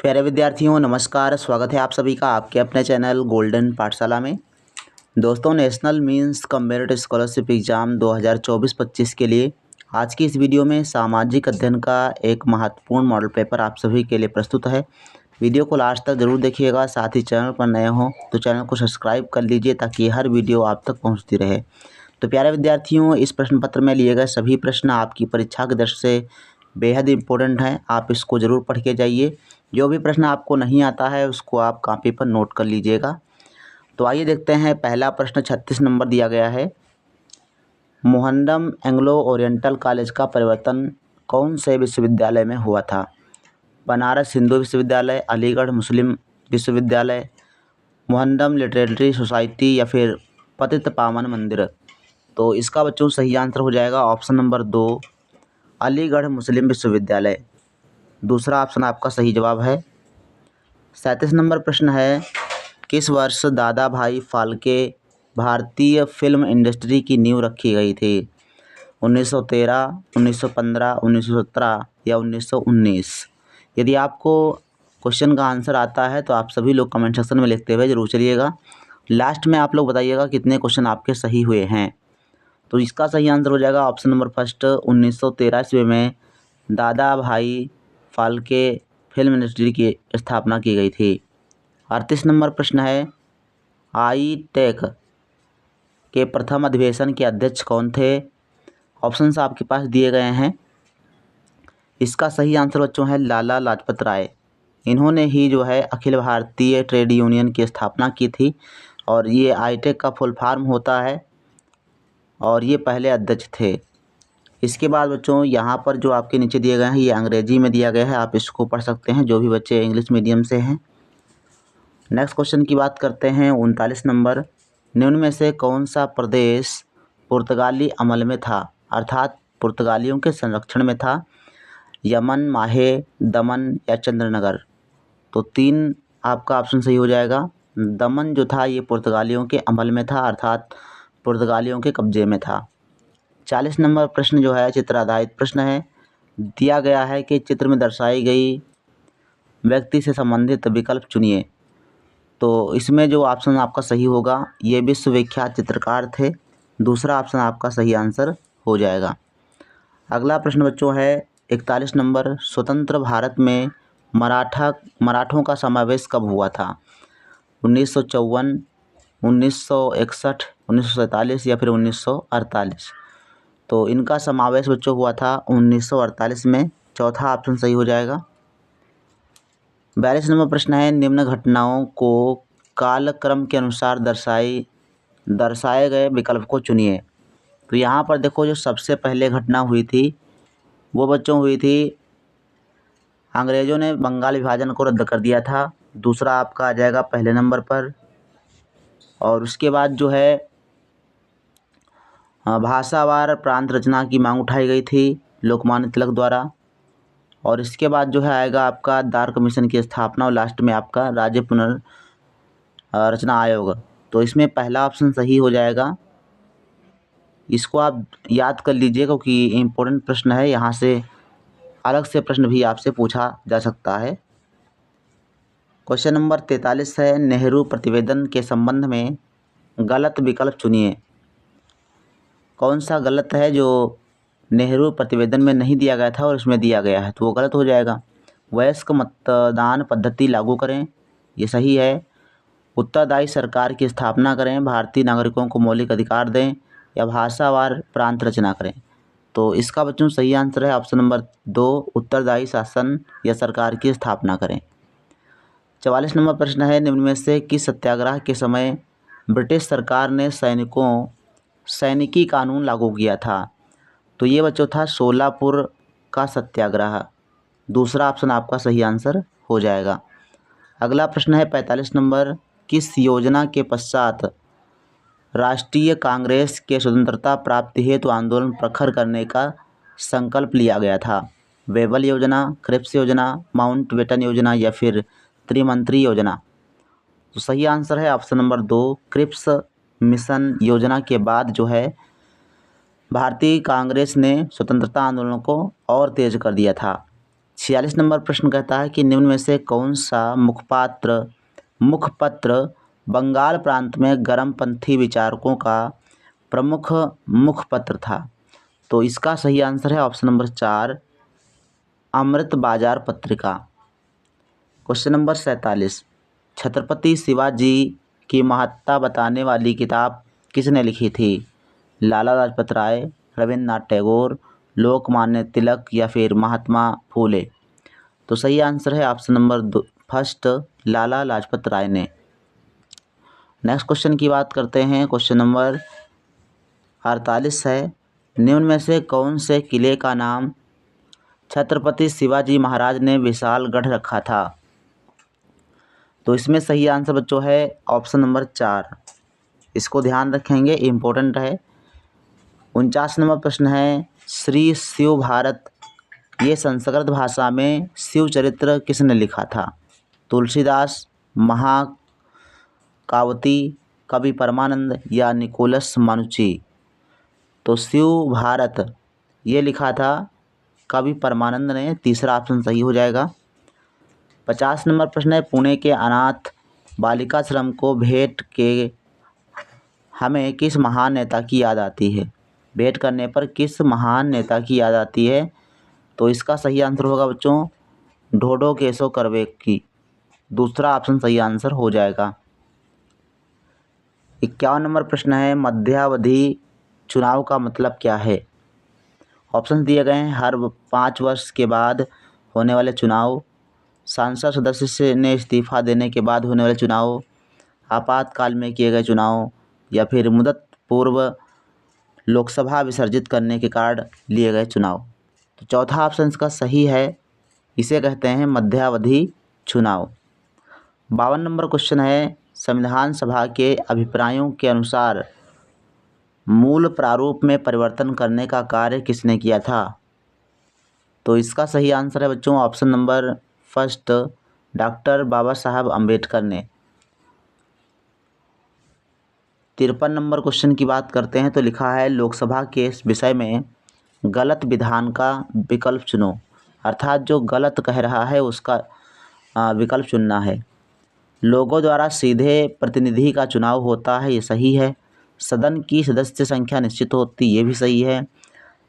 प्यारे विद्यार्थियों नमस्कार। स्वागत है आप सभी का आपके अपने चैनल गोल्डन पाठशाला में। दोस्तों, national means comparative scholarship exam 2024-25 के लिए आज की इस वीडियो में सामाजिक अध्ययन का एक महत्वपूर्ण मॉडल पेपर आप सभी के लिए प्रस्तुत है। वीडियो को लास्ट तक ज़रूर देखिएगा। साथ ही चैनल पर नए हों तो चैनल को सब्सक्राइब कर लीजिए ताकि हर वीडियो आप तक पहुँचती रहे। तो प्यारे विद्यार्थियों, इस प्रश्न पत्र में लिए गए सभी प्रश्न आपकी परीक्षा की दृष्टि से बेहद इम्पोर्टेंट हैं। आप इसको ज़रूर पढ़ के जाइए। जो भी प्रश्न आपको नहीं आता है उसको आप कॉपी पर नोट कर लीजिएगा। तो आइए देखते हैं। पहला प्रश्न 36 नंबर दिया गया है। मोहनडम एंग्लो ओरिएंटल कॉलेज का परिवर्तन कौन से विश्वविद्यालय में हुआ था? बनारस हिंदू विश्वविद्यालय, अलीगढ़ मुस्लिम विश्वविद्यालय, मोहनडम लिटरेरी सोसाइटी या फिर पतित पावन मंदिर। तो इसका बच्चों सही आंसर हो जाएगा ऑप्शन नंबर 2, अलीगढ़ मुस्लिम विश्वविद्यालय। दूसरा ऑप्शन आपका सही जवाब है। 37 नंबर प्रश्न है, किस वर्ष दादा भाई फाल्के भारतीय फिल्म इंडस्ट्री की नींव रखी गई थी? 1913, 1915, 1917 या 1919? यदि आपको क्वेश्चन का आंसर आता है तो आप सभी लोग कमेंट सेक्शन में लिखते हुए जरूर चलिएगा। लास्ट में आप लोग बताइएगा कितने क्वेश्चन आपके सही हुए हैं। तो इसका सही आंसर हो जाएगा ऑप्शन नंबर फर्स्ट, 1913 ईस्वी में दादा भाई फाल्के फिल्म इंडस्ट्री की स्थापना की गई थी। 38 नंबर प्रश्न है, आई-टेक के प्रथम अधिवेशन के अध्यक्ष कौन थे? ऑप्शंस आपके पास दिए गए हैं। इसका सही आंसर बच्चों है लाला लाजपत राय। इन्होंने ही जो है अखिल भारतीय ट्रेड यूनियन की स्थापना की थी और ये आई-टेक का फुल फॉर्म होता है और ये पहले अध्यक्ष थे। इसके बाद बच्चों यहाँ पर जो आपके नीचे दिए गए हैं ये अंग्रेजी में दिया गया है, आप इसको पढ़ सकते हैं जो भी बच्चे इंग्लिश मीडियम से हैं। नेक्स्ट क्वेश्चन की बात करते हैं। 39 नंबर, निम्न में से कौन सा प्रदेश पुर्तगाली अमल में था, अर्थात पुर्तगालियों के संरक्षण में था? यमन, माहे, दमन या चंद्रनगर? तो 3 आपका ऑप्शन सही हो जाएगा। दमन जो था ये पुर्तगालियों के अमल में था, अर्थात पुर्तगालियों के कब्जे में था। 40 नंबर प्रश्न जो है चित्राधारित प्रश्न है। दिया गया है कि चित्र में दर्शाई गई व्यक्ति से संबंधित विकल्प चुनिए। तो इसमें जो ऑप्शन आपका सही होगा ये विश्वविख्यात चित्रकार थे। दूसरा ऑप्शन आपका सही आंसर हो जाएगा। अगला प्रश्न बच्चों है 41 नंबर, स्वतंत्र भारत में मराठों का समावेश कब हुआ था? 1954, 1961, 1947 या फिर 1948? तो इनका समावेश बच्चों हुआ था 1948 में। चौथा ऑप्शन सही हो जाएगा। 42 नंबर प्रश्न है, निम्न घटनाओं को कालक्रम के अनुसार दर्शाए गए विकल्प को चुनिए। तो यहाँ पर देखो जो सबसे पहले घटना हुई थी वो बच्चों हुई थी, अंग्रेज़ों ने बंगाल विभाजन को रद्द कर दिया था। दूसरा आपका आ जाएगा पहले नंबर पर। और उसके बाद जो है भाषावार प्रांत रचना की मांग उठाई गई थी लोकमान्य तिलक द्वारा। और इसके बाद जो है आएगा आपका दार कमीशन की स्थापना और लास्ट में आपका राज्य पुनर्रचना आयोग। तो इसमें पहला ऑप्शन सही हो जाएगा। इसको आप याद कर लीजिए क्योंकि इम्पोर्टेंट प्रश्न है, यहाँ से अलग से प्रश्न भी आपसे पूछा जा सकता है। क्वेश्चन नंबर 43 है, नेहरू प्रतिवेदन के संबंध में गलत विकल्प चुनिए। कौन सा गलत है जो नेहरू प्रतिवेदन में नहीं दिया गया था और इसमें दिया गया है? तो वो गलत हो जाएगा। वयस्क मतदान पद्धति लागू करें, ये सही है। उत्तरदायी सरकार की स्थापना करें, भारतीय नागरिकों को मौलिक अधिकार दें या भाषावार प्रांत रचना करें? तो इसका बच्चों सही आंसर है ऑप्शन नंबर 2, उत्तरदायी शासन या सरकार की स्थापना करें। 44 नंबर प्रश्न है, निम्न में से किस सत्याग्रह के समय ब्रिटिश सरकार ने सैनिकी कानून लागू किया था? तो ये बच्चों था सोलापुर का सत्याग्रह। दूसरा ऑप्शन आपका सही आंसर हो जाएगा। अगला प्रश्न है 45 नंबर, किस योजना के पश्चात राष्ट्रीय कांग्रेस के स्वतंत्रता प्राप्ति हेतु आंदोलन प्रखर करने का संकल्प लिया गया था? वेबल योजना, क्रिप्स योजना, माउंटबेटन योजना या फिर त्रिमंत्री योजना? तो सही आंसर है ऑप्शन नंबर 2, क्रिप्स मिशन योजना के बाद जो है भारतीय कांग्रेस ने स्वतंत्रता आंदोलन को और तेज कर दिया था। 46 नंबर प्रश्न कहता है कि निम्न में से कौन सा मुखपत्र बंगाल प्रांत में गर्मपंथी विचारकों का प्रमुख मुखपत्र था। तो इसका सही आंसर है ऑप्शन नंबर 4, अमृत बाजार पत्रिका। क्वेश्चन नंबर 47, छत्रपति शिवाजी की महत्ता बताने वाली किताब किसने लिखी थी? लाला लाजपत राय, रविन्द्रनाथ टैगोर, लोकमान्य तिलक या फिर महात्मा फूले? तो सही आंसर है option number first, Lala Lajpat Rai ने। नेक्स्ट क्वेश्चन की बात करते हैं। क्वेश्चन नंबर 48 है, निम्न में से कौन से किले का नाम छत्रपति शिवाजी महाराज ने विशालगढ़ रखा था? तो इसमें सही आंसर बच्चों है ऑप्शन नंबर 4। इसको ध्यान रखेंगे, इम्पोर्टेंट है। 49 नंबर प्रश्न है, श्री शिव भारत ये संस्कृत भाषा में शिव चरित्र किसने लिखा था? तुलसीदास, महाकावती, कवि परमानंद या निकोलस मानुची? तो शिव भारत ये लिखा था कवि परमानंद ने। तीसरा ऑप्शन सही हो जाएगा। 50 नंबर प्रश्न है, पुणे के अनाथ बालिकाश्रम को भेंट के हमें किस महान नेता की याद आती है? भेंट करने पर किस महान नेता की याद आती है? तो इसका सही आंसर होगा बच्चों ढोडो केशव कर्वे की। दूसरा ऑप्शन सही आंसर हो जाएगा। 51 नंबर प्रश्न है, मध्यावधि चुनाव का मतलब क्या है? ऑप्शन दिए गए हैं, हर 5 वर्ष के बाद होने वाले चुनाव, सांसद सदस्य ने इस्तीफा देने के बाद होने वाले चुनाव, आपातकाल में किए गए चुनाव या फिर मुदत पूर्व लोकसभा विसर्जित करने के कारण लिए गए चुनाव। तो चौथा ऑप्शन इसका सही है, इसे कहते हैं मध्यावधि चुनाव। 52 नंबर क्वेश्चन है, संविधान सभा के अभिप्रायों के अनुसार मूल प्रारूप में परिवर्तन करने का कार्य किसने किया था? तो इसका सही आंसर है बच्चों ऑप्शन नंबर फर्स्ट, डॉक्टर बाबा साहब अम्बेडकर ने। 53 नंबर क्वेश्चन की बात करते हैं तो लिखा है, लोकसभा के इस विषय में गलत विधान का विकल्प चुनो। अर्थात जो गलत कह रहा है उसका विकल्प चुनना है। लोगों द्वारा सीधे प्रतिनिधि का चुनाव होता है, ये सही है। सदन की सदस्य संख्या निश्चित होती, ये भी सही है।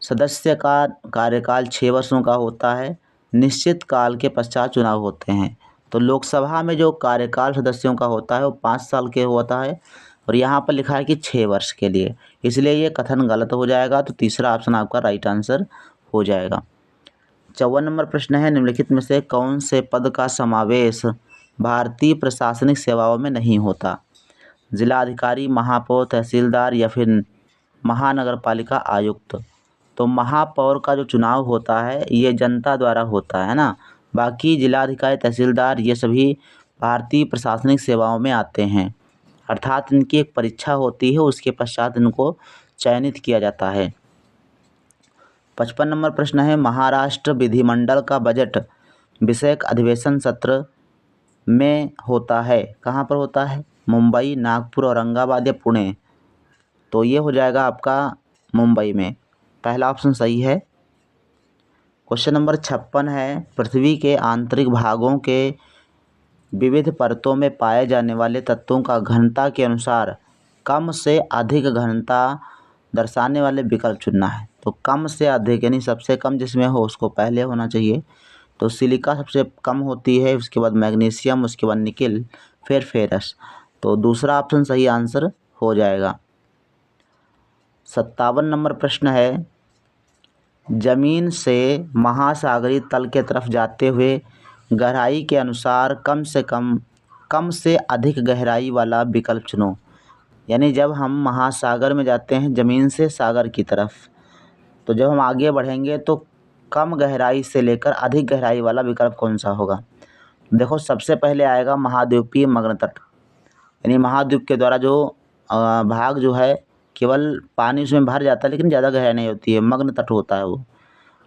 सदस्य का कार्यकाल 6 वर्षों का होता है, निश्चित काल के पश्चात चुनाव होते हैं। तो लोकसभा में जो कार्यकाल सदस्यों का होता है वो 5 साल के होता है और यहाँ पर लिखा है कि 6 वर्ष के लिए, इसलिए ये कथन गलत हो जाएगा। तो तीसरा ऑप्शन आपका राइट आंसर हो जाएगा। 54 नंबर प्रश्न है, निम्नलिखित में से कौन से पद का समावेश भारतीय प्रशासनिक सेवाओं में नहीं होता? जिलाधिकारी, महापौर, तहसीलदार या फिर महानगरपालिका आयुक्त? तो महापौर का जो चुनाव होता है ये जनता द्वारा होता है ना, बाकी जिलाधिकारी, तहसीलदार ये सभी भारतीय प्रशासनिक सेवाओं में आते हैं। अर्थात इनकी एक परीक्षा होती है, उसके पश्चात इनको चयनित किया जाता है। 55 नंबर प्रश्न है, महाराष्ट्र विधिमंडल का बजट विषयक अधिवेशन सत्र में होता है, कहाँ पर होता है? मुंबई, नागपुर, औरंगाबाद या पुणे? तो ये हो जाएगा आपका मुंबई में। पहला ऑप्शन सही है। क्वेश्चन नंबर 56 है, पृथ्वी के आंतरिक भागों के विविध परतों में पाए जाने वाले तत्वों का घनता के अनुसार कम से अधिक घनता दर्शाने वाले विकल्प चुनना है। तो कम से अधिक यानी सबसे कम जिसमें हो उसको पहले होना चाहिए। तो सिलिका सबसे कम होती है, उसके बाद मैग्नीशियम, उसके बाद निकिल, फिर फेरस। तो दूसरा ऑप्शन सही आंसर हो जाएगा। 57 नंबर प्रश्न है, जमीन से महासागरीय तल के तरफ जाते हुए गहराई के अनुसार कम से अधिक गहराई वाला विकल्प चुनो। यानी जब हम महासागर में जाते हैं ज़मीन से सागर की तरफ, तो जब हम आगे बढ़ेंगे तो कम गहराई से लेकर अधिक गहराई वाला विकल्प कौन सा होगा? देखो सबसे पहले आएगा महाद्वीपीय मग्न तट, यानी महाद्वीप के द्वारा जो भाग जो है केवल पानी उसमें भर जाता है लेकिन ज़्यादा गहराई नहीं होती है, मग्न तट होता है वो।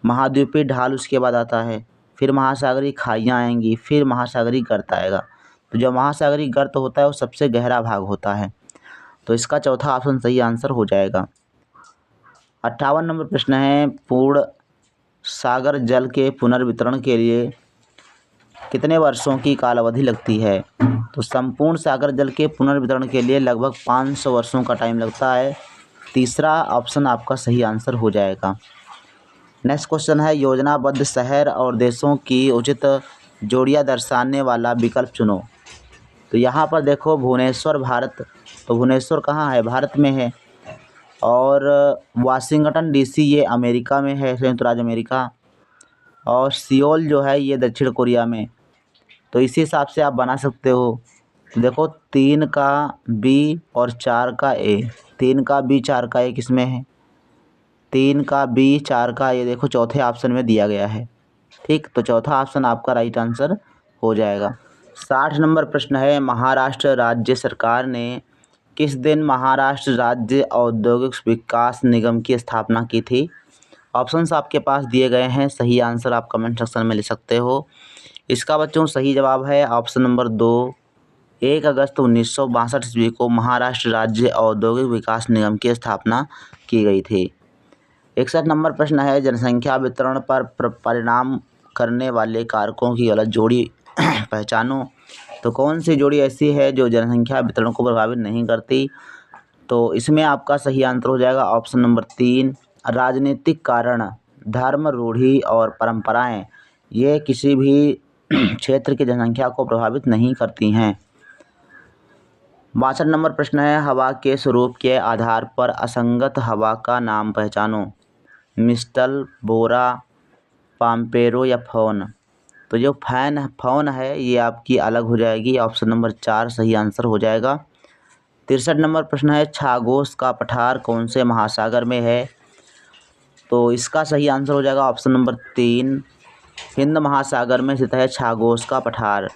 महाद्वीपीय ढाल उसके बाद आता है, फिर महासागरीय खाइयाँ आएंगी, फिर महासागरीय गर्त आएगा। तो जो महासागरीय गर्त होता है वो सबसे गहरा भाग होता है। तो इसका चौथा ऑप्शन सही आंसर हो जाएगा। 58 नंबर प्रश्न है, पूर्ण सागर जल के पुनर्वितरण के लिए कितने वर्षों की कालावधि लगती है? तो संपूर्ण सागर जल के पुनर्वितरण के लिए लगभग 500 वर्षों का टाइम लगता है। तीसरा ऑप्शन आपका सही आंसर हो जाएगा। नेक्स्ट क्वेश्चन है, योजनाबद्ध शहर और देशों की उचित जोड़ियां दर्शाने वाला विकल्प चुनो। तो यहाँ पर देखो भुवनेश्वर भारत, तो भुवनेश्वर कहाँ है? भारत में है। और वाशिंगटन डीसी ये अमेरिका में है, संयुक्त राज्य अमेरिका। और सियोल जो है ये दक्षिण कोरिया में। तो इसी हिसाब से आप बना सकते हो। देखो 3 का बी और 4 का ए, 3 का बी 4 का ए किस में है? 3 का बी 4 का ए देखो चौथे ऑप्शन में दिया गया है। ठीक, तो चौथा ऑप्शन आपका राइट आंसर हो जाएगा। 60 नंबर प्रश्न है, महाराष्ट्र राज्य सरकार ने किस दिन महाराष्ट्र राज्य औद्योगिक विकास निगम की स्थापना की थी? ऑप्शंस आपके पास दिए गए हैं, सही आंसर आप कमेंट सेक्शन में लिख सकते हो। इसका बच्चों सही जवाब है ऑप्शन नंबर 2, 1 अगस्त 1962 ईस्वी को महाराष्ट्र राज्य औद्योगिक विकास निगम की स्थापना की गई थी। 61 नंबर प्रश्न है, जनसंख्या वितरण पर परिणाम करने वाले कारकों की गलत जोड़ी पहचानो। तो कौन सी जोड़ी ऐसी है जो जनसंख्या वितरण को प्रभावित नहीं करती? तो इसमें आपका सही आंसर हो जाएगा ऑप्शन नंबर 3, राजनीतिक कारण, धर्म, रूढ़ि और परंपराएं ये किसी भी क्षेत्र की जनसंख्या को प्रभावित नहीं करती हैं। 62 नंबर प्रश्न है, हवा के स्वरूप के आधार पर असंगत हवा का नाम पहचानो। मिस्टल, बोरा, पाम्पेरो या फोन। तो जो फोन है ये आपकी अलग हो जाएगी, ऑप्शन नंबर 4 सही आंसर हो जाएगा। 63 नंबर प्रश्न है, छागोस का पठार कौन से महासागर में है? तो इसका सही आंसर हो जाएगा ऑप्शन नंबर 3, हिंद महासागर में स्थित है छागोस का पठार।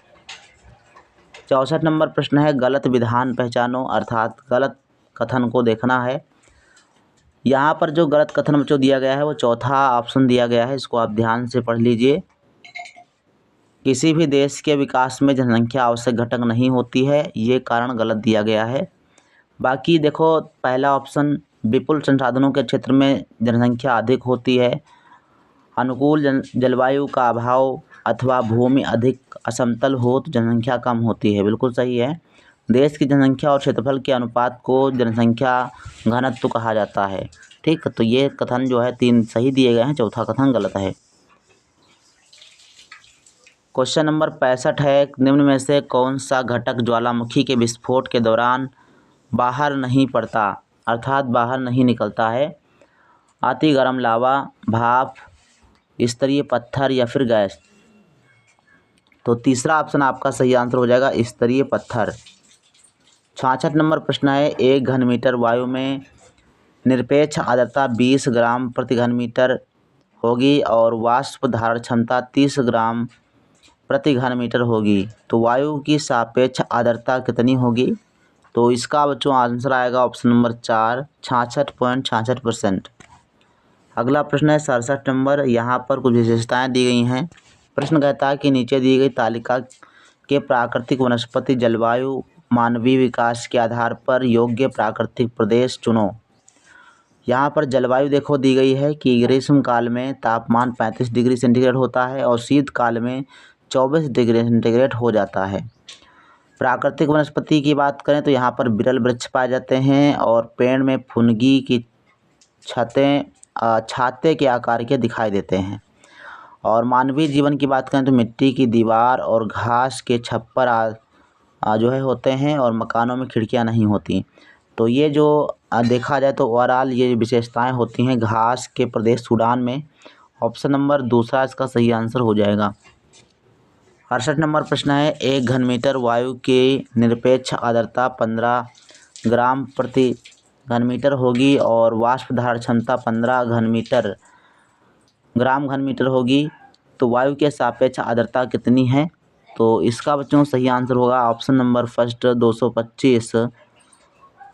64 नंबर प्रश्न है, गलत विधान पहचानो, अर्थात गलत कथन को देखना है। यहाँ पर जो गलत कथन जो दिया गया है वो चौथा ऑप्शन दिया गया है, इसको आप ध्यान से पढ़ लीजिए। किसी भी देश के विकास में जनसंख्या आवश्यक घटक नहीं होती है, ये कारण गलत दिया गया है। बाकी देखो पहला ऑप्शन, विपुल संसाधनों के क्षेत्र में जनसंख्या अधिक होती है, अनुकूल जलवायु का अभाव अथवा भूमि अधिक असमतल हो तो जनसंख्या कम होती है, बिल्कुल सही है। देश की जनसंख्या और क्षेत्रफल के अनुपात को जनसंख्या घनत्व कहा जाता है। ठीक, तो ये कथन जो है 3 सही दिए गए हैं, चौथा कथन गलत है। क्वेश्चन नंबर 65 है, निम्न में से कौन सा घटक ज्वालामुखी के विस्फोट के दौरान बाहर नहीं पड़ता, अर्थात बाहर नहीं निकलता है? अति गर्म लावा, भाप, स्तरीय पत्थर या फिर गैस। तो तीसरा ऑप्शन आपका सही आंसर हो जाएगा स्तरीय पत्थर। 66 नंबर प्रश्न है, 1 घन मीटर वायु में निरपेक्ष आर्द्रता 20 ग्राम प्रति घन मीटर होगी और वाष्प धारण क्षमता 30 ग्राम प्रति घन मीटर होगी, तो वायु की सापेक्ष आर्द्रता कितनी होगी? तो इसका बच्चों आंसर आएगा ऑप्शन नंबर 4, 66.66%। अगला प्रश्न है 67 नंबर, यहाँ पर कुछ विशेषताएं दी गई हैं। प्रश्न कहता है कि नीचे दी गई तालिका के प्राकृतिक वनस्पति जलवायु मानवीय विकास के आधार पर योग्य प्राकृतिक प्रदेश चुनो। यहाँ पर जलवायु देखो दी गई है कि ग्रीष्म काल में तापमान 35 डिग्री सेंटीग्रेड होता है और शीत काल में 24 डिग्री सेंटीग्रेड हो जाता है। प्राकृतिक वनस्पति की बात करें तो यहाँ पर विरल वृक्ष पाए जाते हैं और पेड़ में फुनगी की छाते के आकार के दिखाई देते हैं। और मानवीय जीवन की बात करें तो मिट्टी की दीवार और घास के छप्पर जो है होते हैं और मकानों में खिड़कियां नहीं होती। तो ये जो देखा जाए तो ओवरऑल ये विशेषताएं होती हैं घास के प्रदेश सूडान में। ऑप्शन नंबर दूसरा इसका सही आंसर हो जाएगा। 68 नंबर प्रश्न है, 1 घन मीटर वायु की निरपेक्ष आर्द्रता 15 ग्राम प्रति घन मीटर होगी और वाष्प धारण क्षमता 15 ग्राम घन मीटर होगी, तो वायु के सापेक्ष आर्द्रता कितनी है? तो इसका बच्चों सही आंसर होगा ऑप्शन नंबर फर्स्ट 225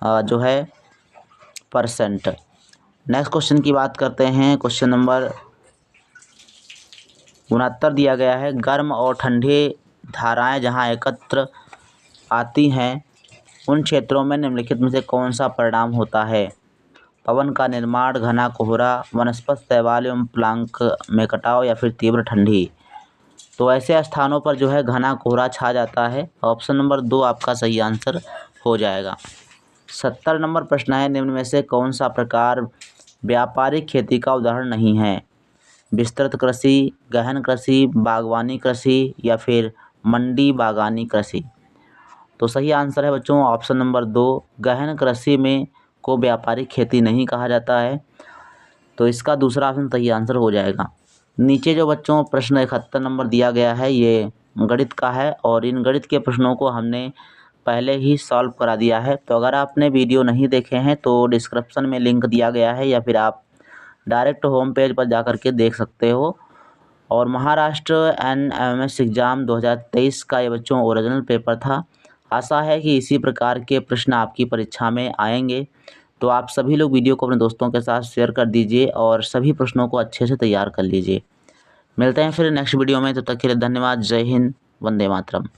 जो है %। नेक्स्ट क्वेश्चन की बात करते हैं। क्वेश्चन नंबर 69 दिया गया है, गर्म और ठंडी धाराएं जहां एकत्र आती हैं उन क्षेत्रों में निम्नलिखित में से कौन सा परिणाम होता है? पवन का निर्माण, घना कोहरा, वनस्पति शैवाल एवं प्लांक में कटाव या फिर तीव्र ठंडी। तो ऐसे स्थानों पर जो है घना कोहरा छा जाता है। ऑप्शन नंबर 2 आपका सही आंसर हो जाएगा। 70 नंबर प्रश्न है, निम्न में से कौन सा प्रकार व्यापारिक खेती का उदाहरण नहीं है? विस्तृत कृषि, गहन कृषि, बागवानी कृषि या फिर मंडी बागानी कृषि। तो सही आंसर है बच्चों ऑप्शन नंबर 2, गहन कृषि में को व्यापारिक खेती नहीं कहा जाता है। तो इसका दूसरा ऑप्शन सही आंसर हो जाएगा। नीचे जो बच्चों प्रश्न 71 नंबर दिया गया है ये गणित का है और इन गणित के प्रश्नों को हमने पहले ही सॉल्व करा दिया है। तो अगर आपने वीडियो नहीं देखे हैं तो डिस्क्रिप्शन में लिंक दिया गया है या फिर आप डायरेक्ट होम पेज पर जा कर के देख सकते हो। और महाराष्ट्र NMS एग्ज़ाम 2023 का ये बच्चों ओरिजिनल पेपर था। आशा है कि इसी प्रकार के प्रश्न आपकी परीक्षा में आएंगे। तो आप सभी लोग वीडियो को अपने दोस्तों के साथ शेयर कर दीजिए और सभी प्रश्नों को अच्छे से तैयार कर लीजिए। मिलते हैं फिर नेक्स्ट वीडियो में, तब तक के लिए धन्यवाद। जय हिंद, वंदे मातरम।